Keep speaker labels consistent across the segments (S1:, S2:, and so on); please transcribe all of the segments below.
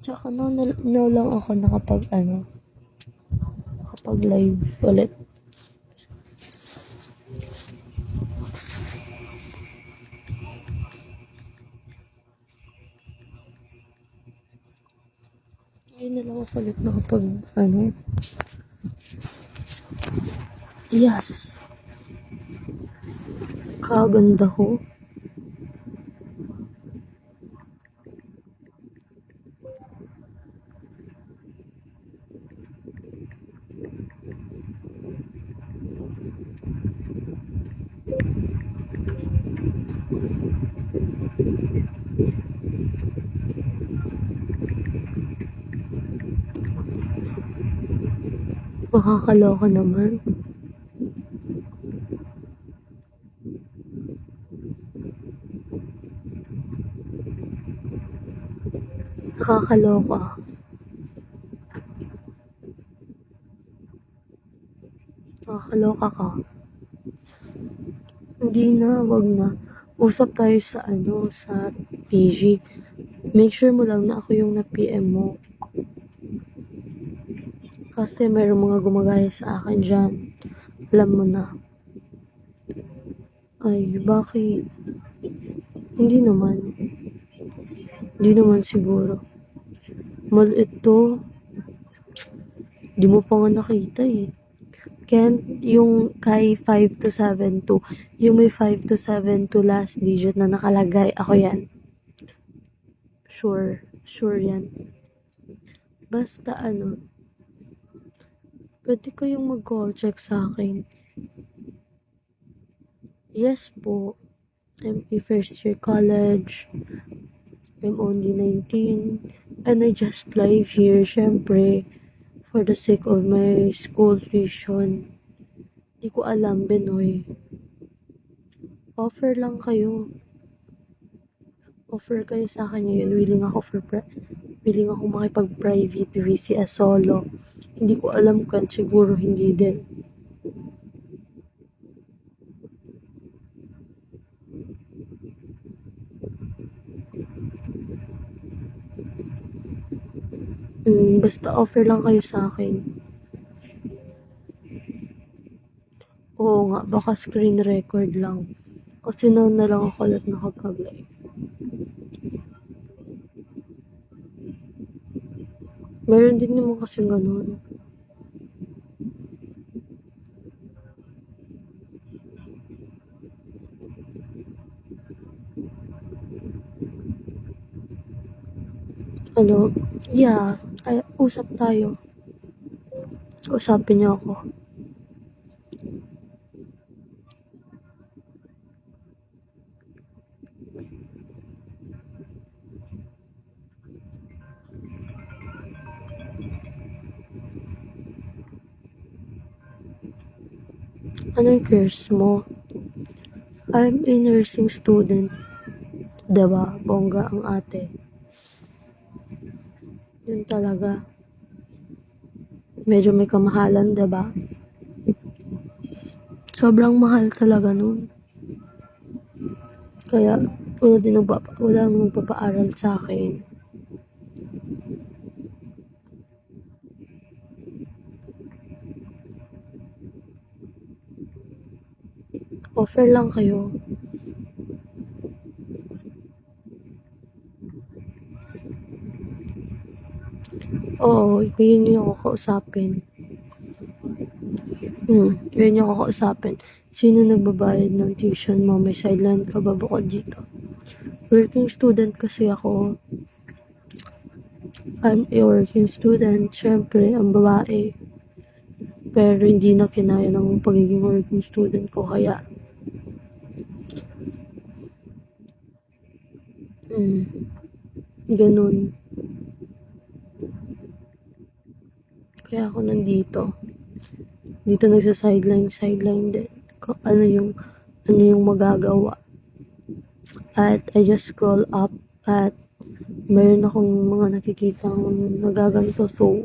S1: Tsaka no lang ako nakapag live ulit. Ngayon na lang ako ulit nakapag yes. Kaganda ko. Makakaloka naman. Nakakaloka. Nakakaloka ka. Hindi na, wag na. Usap tayo sa sa PG. Make sure mo lang na ako yung na-PM mo. Kasi mayroong mga gumagaya sa akin dyan. Alam mo na. Ay, bakit? Hindi naman. Hindi naman siguro. Maliit to. Di mo pa nga nakita eh. Ken, yung kay 5 to 7 to, yung may 5 to 7 to last digit na nakalagay, ako yan. Sure yan. Basta pwede kayong mag-call check sa akin. Yes po. I'm a first year college. I'm only 19. And I just live here, syempre, for the sake of my school tuition. Di ko alam, Benoy. Offer lang kayo. Offer kayo sa akin ngayon. Willing ako makipag-private VCS solo. Hindi ko alam kung siguro hindi din. Basta offer lang kayo sa akin. Oo nga, baka screen record lang. Kasi na lang ako ulit nakapag-live. Meron din naman kasi ganun. Yeah, usap tayo. Usapin niyo ako. Anong course mo? I'm a nursing student. Diba? Bongga ang ate. Yun talaga. Medyo may kamahalan, diba? Sobrang mahal talaga nun. Kaya, walang magpapaaral sa akin. Offer lang kayo. Oo, yun yung kakausapin. Yun yung kakausapin. Sino nagbabayad ng tuition mo? May sideline ka ba bukod dito? Working student kasi ako. I'm a working student. Siyempre, ang babae. Pero hindi na kinaya ng pagiging working student ko. Kaya, ganun. Kaya ako nandito. Dito nagsa-sideline din. Kung ano yung magagawa. At I just scroll up at mayroon akong mga nakikitang nagaganto. So,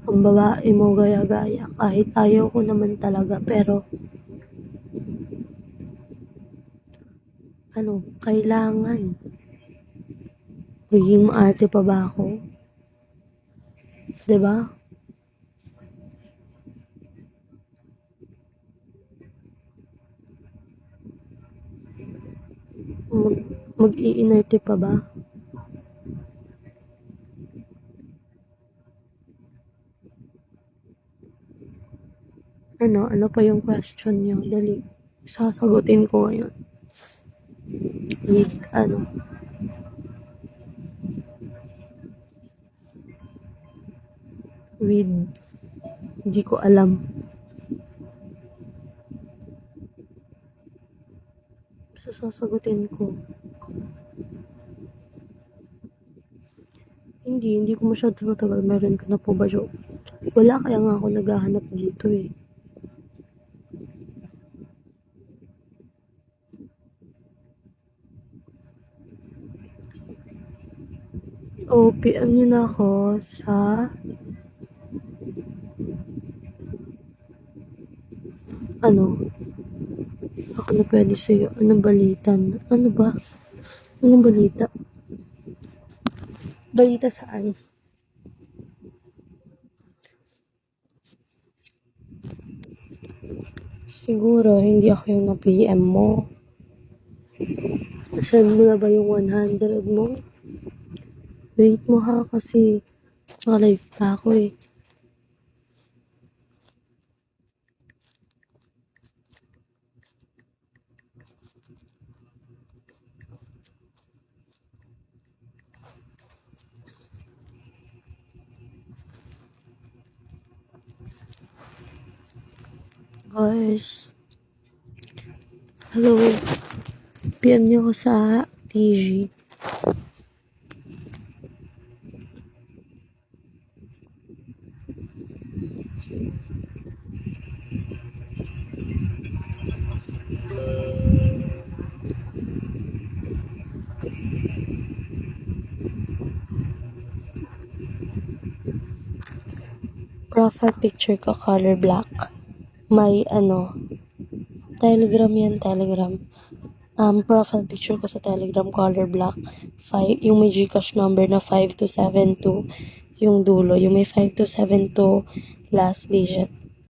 S1: ang babae mo gaya-gaya. Kahit ayaw ko naman talaga. Pero, kailangan. Magiging maarte pa ba ako? Diba? Mag-iinerte pa ba? Ano pa yung question nyo? Dali, sasagutin ko ngayon. With, with, hindi ko alam. Sasagutin ko. Hindi ko masyado matagal. Meron ka na po ba, Jo? Wala, kaya nga ako naghahanap dito eh. PM nyo na ako sa ako na pwede sa'yo. Anong balita? Ano ba? Anong balita? Balita saan? Siguro, hindi ako yung na-PM mo. Send mo na ba yung 100 mo? Wait mo ha, kasi naka-live pa ako eh. Guys, hello, PM niyo ako sa TG. Profile picture ko color black. May Telegram yan, Telegram. Profile picture ko sa Telegram color black. Yung may Gcash number na 5272 yung dulo. Yung may 5272 last digit.